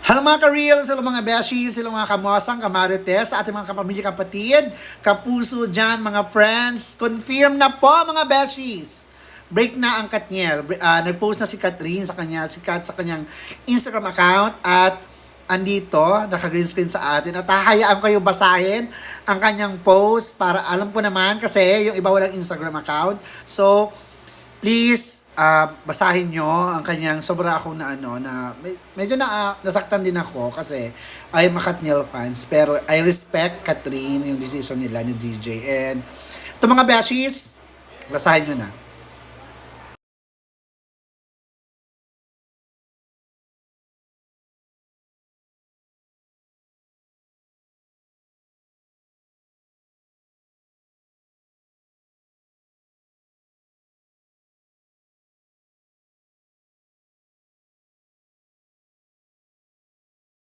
Hello mga ka-real, hello mga beshies, hello mga kamosang, kamarites, sa ating mga kapamilya, kapatid, kapuso dyan, mga friends. Confirm na po mga beshies. Break na ang Katniel. Nag-post na si Catherine si Kat sa kanyang Instagram account at andito, naka-green screen sa atin. At hahayaan kayo basahin ang kanyang post para alam ko naman kasi yung iba walang Instagram account. So, please, basahin nyo ang kanyang sobra ako na medyo nasaktan din ako kasi I'm a Katniel fans pero I respect Catherine yung decision nila ni DJ and ito mga beshies basahin nyo na.